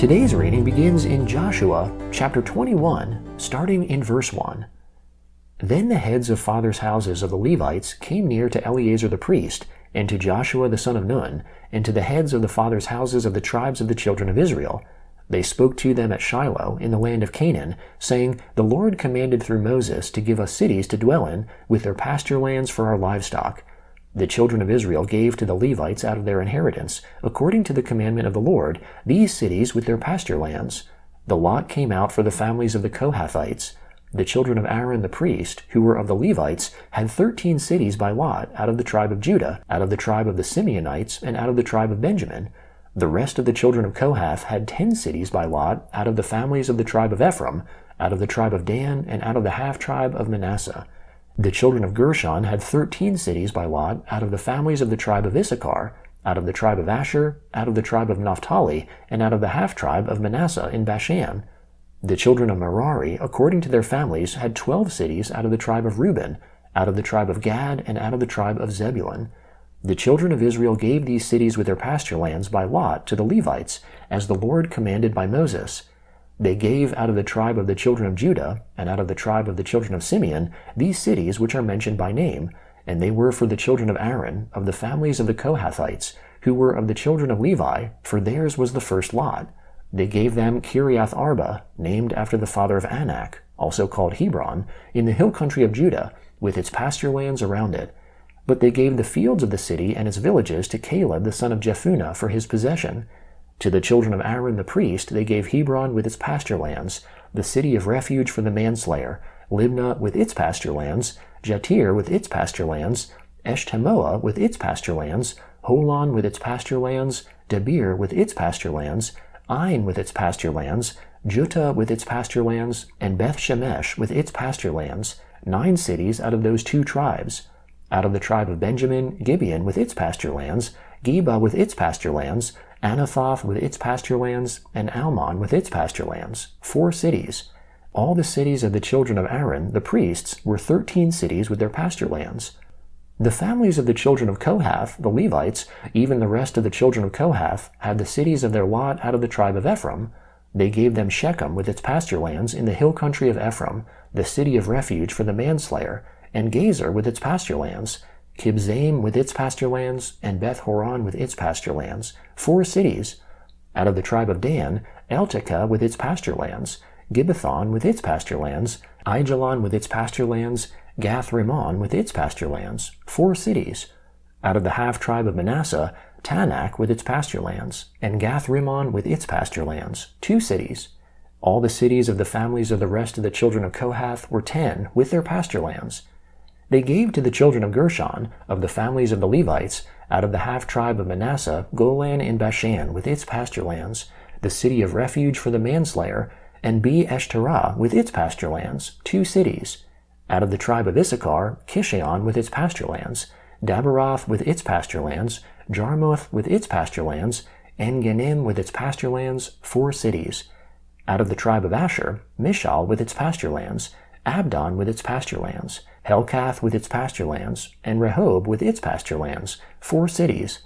Today's reading begins in Joshua chapter 21, starting in verse 1. Then the heads of fathers' houses of the Levites came near to Eleazar the priest, and to Joshua the son of Nun, and to the heads of the fathers' houses of the tribes of the children of Israel. They spoke to them at Shiloh in the land of Canaan, saying, The Lord commanded through Moses to give us cities to dwell in, with their pasture lands for our livestock. The children of Israel gave to the Levites out of their inheritance, according to the commandment of the Lord, these cities with their pasture lands. The lot came out for the families of the Kohathites. The children of Aaron the priest, who were of the Levites, had 13 cities by lot out of the tribe of Judah, out of the tribe of the Simeonites, and out of the tribe of Benjamin. The rest of the children of Kohath had 10 cities by lot out of the families of the tribe of Ephraim, out of the tribe of Dan, and out of the half-tribe of Manasseh. The children of Gershon had 13 cities by lot out of the families of the tribe of Issachar, out of the tribe of Asher, out of the tribe of Naphtali, and out of the half-tribe of Manasseh in Bashan. The children of Merari, according to their families, had 12 cities out of the tribe of Reuben, out of the tribe of Gad, and out of the tribe of Zebulun. The children of Israel gave these cities with their pasture lands by lot to the Levites, as the Lord commanded by Moses. They gave out of the tribe of the children of Judah, and out of the tribe of the children of Simeon, these cities which are mentioned by name, and they were for the children of Aaron, of the families of the Kohathites, who were of the children of Levi, for theirs was the first lot. They gave them Kiriath Arba, named after the father of Anak, also called Hebron, in the hill country of Judah, with its pasture lands around it. But they gave the fields of the city and its villages to Caleb the son of Jephunneh for his possession. To the children of Aaron the priest they gave Hebron with its pasture lands, the city of refuge for the manslayer, Libnah with its pasture lands, Jattir with its pasture lands, Eshtemoa with its pasture lands, Holon with its pasture lands, Debir with its pasture lands, Ain with its pasture lands, Juttah with its pasture lands, and Beth Shemesh with its pasture lands, 9 cities out of those 2 tribes. Out of the tribe of Benjamin, Gibeon with its pasture lands, Geba with its pasture lands, Anathoth with its pasture lands, and Almon with its pasture lands, 4 cities. All the cities of the children of Aaron, the priests, were 13 cities with their pasture lands. The families of the children of Kohath, the Levites, even the rest of the children of Kohath, had the cities of their lot out of the tribe of Ephraim. They gave them Shechem with its pasture lands in the hill country of Ephraim, the city of refuge for the manslayer, and Gezer with its pasture lands, Kibzaim with its pasture lands, and Beth Horon with its pasture lands, 4 cities. Out of the tribe of Dan, Eltekeh with its pasture lands, Gibbethon with its pasture lands, Aijalon with its pasture lands, Gath-Rimmon with its pasture lands, 4 cities. Out of the half-tribe of Manasseh, Tanakh with its pasture lands, and Gath-Rimmon with its pasture lands, 2 cities. All the cities of the families of the rest of the children of Kohath were 10 with their pasture lands. They gave to the children of Gershon, of the families of the Levites, out of the half-tribe of Manasseh, Golan in Bashan with its pasture lands, the city of refuge for the manslayer, and Be-Eshterah with its pasture lands, 2 cities. Out of the tribe of Issachar, Kishion with its pasture lands, Dabaroth with its pasture lands, Jarmuth with its pasture lands, En-Ganim with its pasture lands, 4 cities. Out of the tribe of Asher, Mishal with its pasture lands, Abdon with its pasture lands, Helkath with its pasture lands, and Rehob with its pasture lands, 4 cities.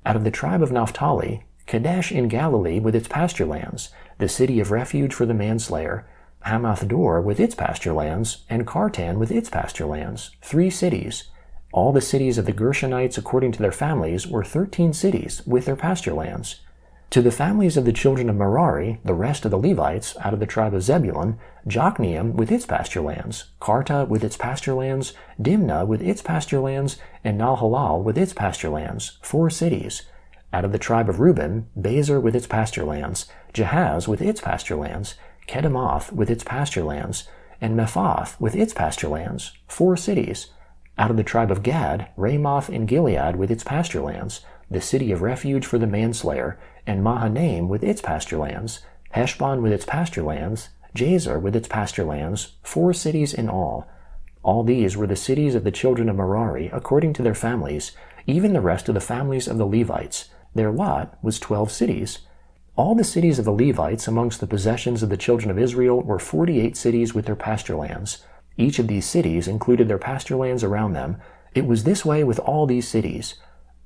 Out of the tribe of Naphtali, Kadesh in Galilee with its pasture lands, the city of refuge for the manslayer, Hamath-dor with its pasture lands, and Kartan with its pasture lands, 3 cities. All the cities of the Gershonites according to their families were 13 cities with their pasture lands. To the families of the children of Merari, the rest of the Levites, out of the tribe of Zebulun, Jokneam with its pasture lands, Karta with its pasture lands, Dimnah with its pasture lands, and Nalhalal with its pasture lands, 4 cities. Out of the tribe of Reuben, Bezer with its pasture lands, Jahaz with its pasture lands, Kedemoth with its pasture lands, and Mephath with its pasture lands, 4 cities. Out of the tribe of Gad, Ramoth in Gilead with its pasture lands, the city of refuge for the manslayer, and Mahanaim with its pasture lands, Heshbon with its pasture lands, Jazer with its pasture lands, 4 cities in all. All these were the cities of the children of Merari according to their families, even the rest of the families of the Levites. Their lot was 12 cities. All the cities of the Levites amongst the possessions of the children of Israel were 48 cities with their pasture lands. Each of these cities included their pasture lands around them. It was this way with all these cities.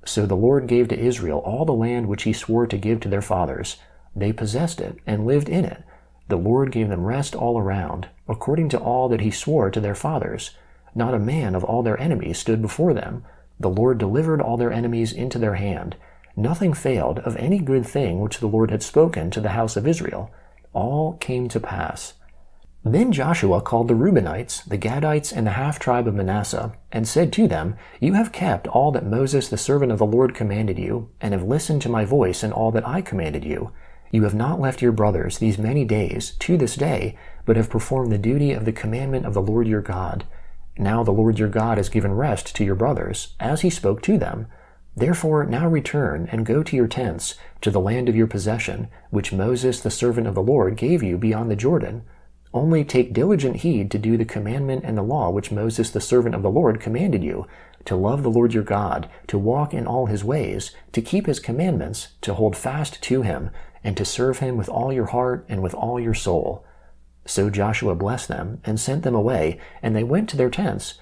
So the Lord gave to Israel all the land which he swore to give to their fathers. They possessed it and lived in it. The Lord gave them rest all around, according to all that he swore to their fathers. Not a man of all their enemies stood before them. The Lord delivered all their enemies into their hand. Nothing failed of any good thing which the Lord had spoken to the house of Israel. All came to pass. Then Joshua called the Reubenites, the Gadites, and the half-tribe of Manasseh, and said to them, You have kept all that Moses the servant of the Lord commanded you, and have listened to my voice in all that I commanded you. You have not left your brothers these many days, to this day, but have performed the duty of the commandment of the Lord your God. Now the Lord your God has given rest to your brothers, as he spoke to them. Therefore now return and go to your tents, to the land of your possession, which Moses the servant of the Lord gave you beyond the Jordan. Only take diligent heed to do the commandment and the law which Moses the servant of the Lord commanded you, to love the Lord your God, to walk in all his ways, to keep his commandments, to hold fast to him, and to serve him with all your heart and with all your soul. So Joshua blessed them, and sent them away, and they went to their tents.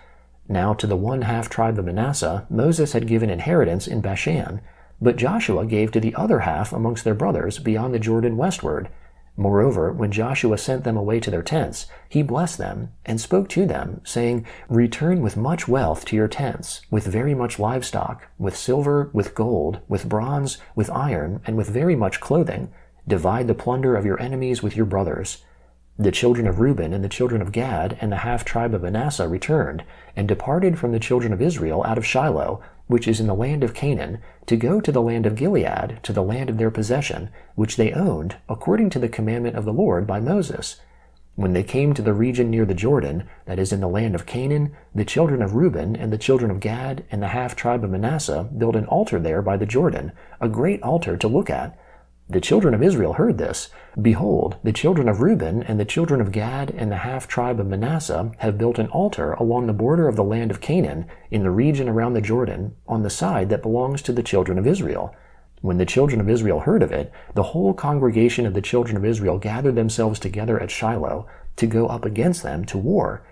Now to the one half-tribe of Manasseh Moses had given inheritance in Bashan, but Joshua gave to the other half amongst their brothers beyond the Jordan westward. Moreover, when Joshua sent them away to their tents, he blessed them, and spoke to them, saying, Return with much wealth to your tents, with very much livestock, with silver, with gold, with bronze, with iron, and with very much clothing. Divide the plunder of your enemies with your brothers. The children of Reuben and the children of Gad and the half-tribe of Manasseh returned, and departed from the children of Israel out of Shiloh, which is in the land of Canaan, to go to the land of Gilead, to the land of their possession, which they owned, according to the commandment of the Lord by Moses. When they came to the region near the Jordan, that is in the land of Canaan, the children of Reuben and the children of Gad and the half-tribe of Manasseh built an altar there by the Jordan, a great altar to look at. The children of Israel heard this. Behold, the children of Reuben and the children of Gad and the half-tribe of Manasseh have built an altar along the border of the land of Canaan, in the region around the Jordan, on the side that belongs to the children of Israel. When the children of Israel heard of it, the whole congregation of the children of Israel gathered themselves together at Shiloh, to go up against them to war.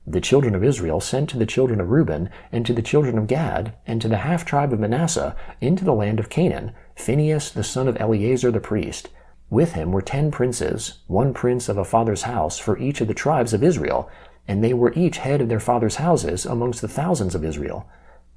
The children of Israel sent to the children of Reuben, and to the children of Gad, and to the half-tribe of Manasseh, into the land of Canaan, Phinehas the son of Eleazar the priest. With him were 10 princes, 1 prince of a father's house for each of the tribes of Israel, and they were each head of their father's houses amongst the thousands of Israel.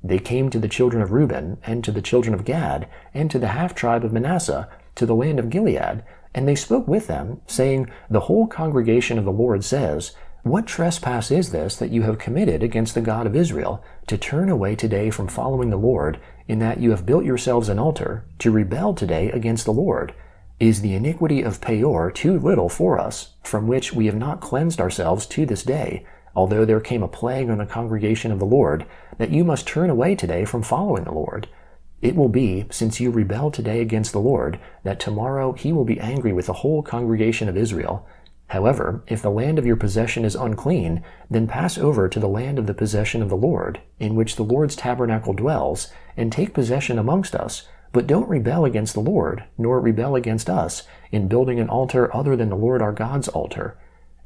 They came to the children of Reuben, and to the children of Gad, and to the half-tribe of Manasseh, to the land of Gilead, and they spoke with them, saying, The whole congregation of the Lord says, What trespass is this that you have committed against the God of Israel, to turn away today from following the Lord, in that you have built yourselves an altar, to rebel today against the Lord? Is the iniquity of Peor too little for us, from which we have not cleansed ourselves to this day, although there came a plague on the congregation of the Lord, that you must turn away today from following the Lord? It will be, since you rebel today against the Lord, that tomorrow he will be angry with the whole congregation of Israel. However, if the land of your possession is unclean, then pass over to the land of the possession of the Lord, in which the Lord's tabernacle dwells, and take possession amongst us. But don't rebel against the Lord, nor rebel against us, in building an altar other than the Lord our God's altar.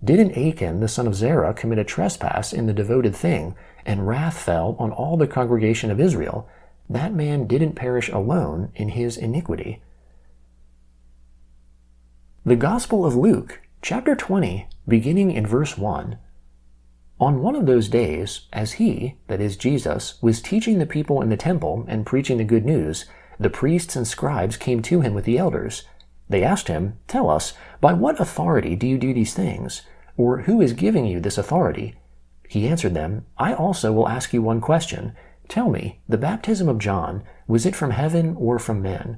Didn't Achan the son of Zerah commit a trespass in the devoted thing, and wrath fell on all the congregation of Israel? That man didn't perish alone in his iniquity. The Gospel of Luke, Chapter 20, beginning in verse 1. On one of those days, as he, that is Jesus, was teaching the people in the temple and preaching the good news, the priests and scribes came to him with the elders. They asked him, Tell us, by what authority do you do these things? Or who is giving you this authority? He answered them, I also will ask you one question. Tell me, the baptism of John, was it from heaven or from men?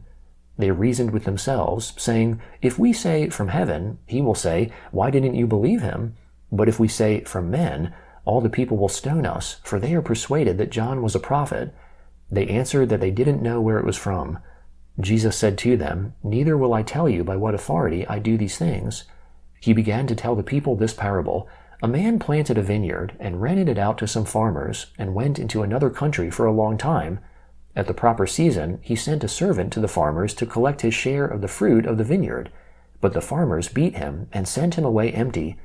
They reasoned with themselves, saying, If we say, From heaven, he will say, Why didn't you believe him? But if we say, From men, all the people will stone us, for they are persuaded that John was a prophet. They answered that they didn't know where it was from. Jesus said to them, Neither will I tell you by what authority I do these things. He began to tell the people this parable. A man planted a vineyard, and rented it out to some farmers, and went into another country for a long time. At the proper season, he sent a servant to the farmers to collect his share of the fruit of the vineyard. But the farmers beat him and sent him away empty.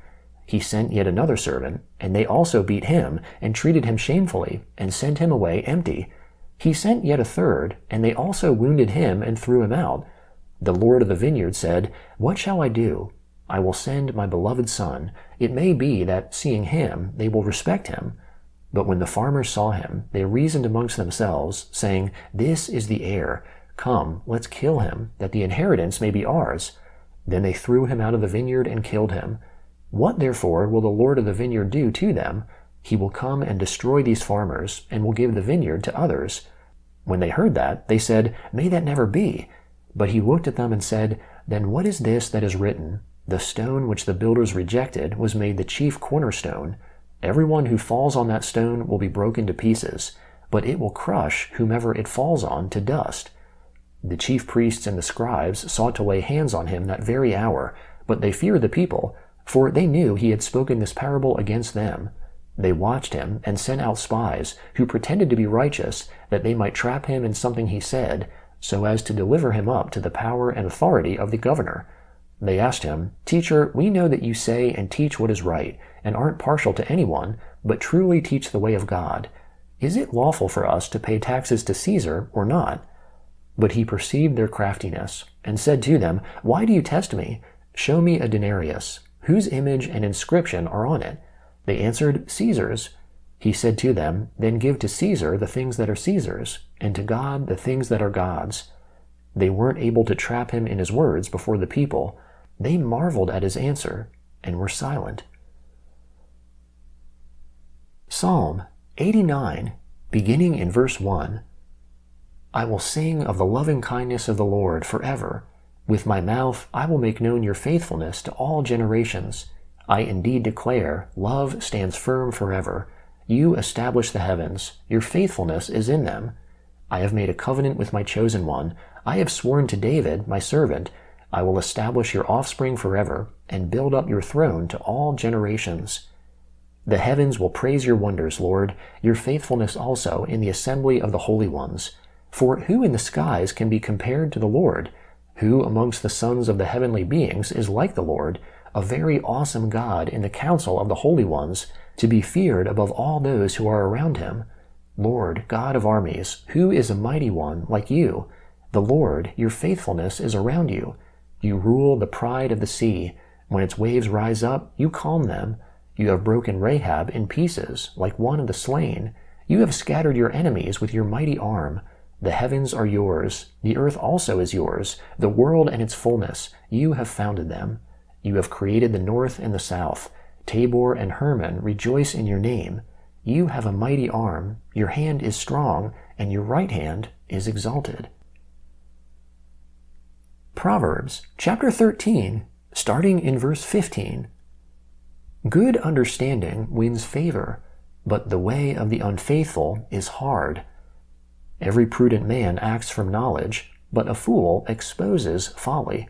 He sent yet another servant, and they also beat him and treated him shamefully, and sent him away empty. He sent yet a third, and they also wounded him and threw him out. The Lord of the vineyard said, "What shall I do? I will send my beloved son. It may be that, seeing him, they will respect him." But when the farmers saw him, they reasoned amongst themselves, saying, "This is the heir. Come, let's kill him, that the inheritance may be ours." Then they threw him out of the vineyard and killed him. What therefore will the Lord of the vineyard do to them? He will come and destroy these farmers, and will give the vineyard to others. When they heard that, they said, "May that never be." But he looked at them and said, "Then what is this that is written? The stone which the builders rejected was made the chief cornerstone. Everyone who falls on that stone will be broken to pieces, but it will crush whomever it falls on to dust." The chief priests and the scribes sought to lay hands on him that very hour, but they feared the people, for they knew he had spoken this parable against them. They watched him and sent out spies, who pretended to be righteous, that they might trap him in something he said, so as to deliver him up to the power and authority of the governor. They asked him, "Teacher, we know that you say and teach what is right, and aren't partial to anyone, but truly teach the way of God. Is it lawful for us to pay taxes to Caesar or not?" But he perceived their craftiness, and said to them, "Why do you test me? Show me a denarius. Whose image and inscription are on it?" They answered, "Caesar's." He said to them, "Then give to Caesar the things that are Caesar's, and to God the things that are God's." They weren't able to trap him in his words before the people. They marveled at his answer, and were silent. Psalm 89, beginning in verse 1. I will sing of the loving kindness of the Lord forever. With my mouth I will make known your faithfulness to all generations. I indeed declare, love stands firm forever. You establish the heavens. Your faithfulness is in them. I have made a covenant with my chosen one. I have sworn to David, my servant, I will establish your offspring forever, and build up your throne to all generations. The heavens will praise your wonders, Lord, your faithfulness also in the assembly of the holy ones. For who in the skies can be compared to the Lord? Who amongst the sons of the heavenly beings is like the Lord, a very awesome God in the council of the holy ones, to be feared above all those who are around him? Lord, God of armies, who is a mighty one like you? The Lord, your faithfulness is around you. You rule the pride of the sea. When its waves rise up, you calm them. You have broken Rahab in pieces, like one of the slain. You have scattered your enemies with your mighty arm. The heavens are yours. The earth also is yours. The world and its fullness. You have founded them. You have created the north and the south. Tabor and Hermon rejoice in your name. You have a mighty arm. Your hand is strong, and your right hand is exalted. Proverbs chapter 13, starting in verse 15. Good understanding wins favor, but the way of the unfaithful is hard. Every prudent man acts from knowledge, but a fool exposes folly.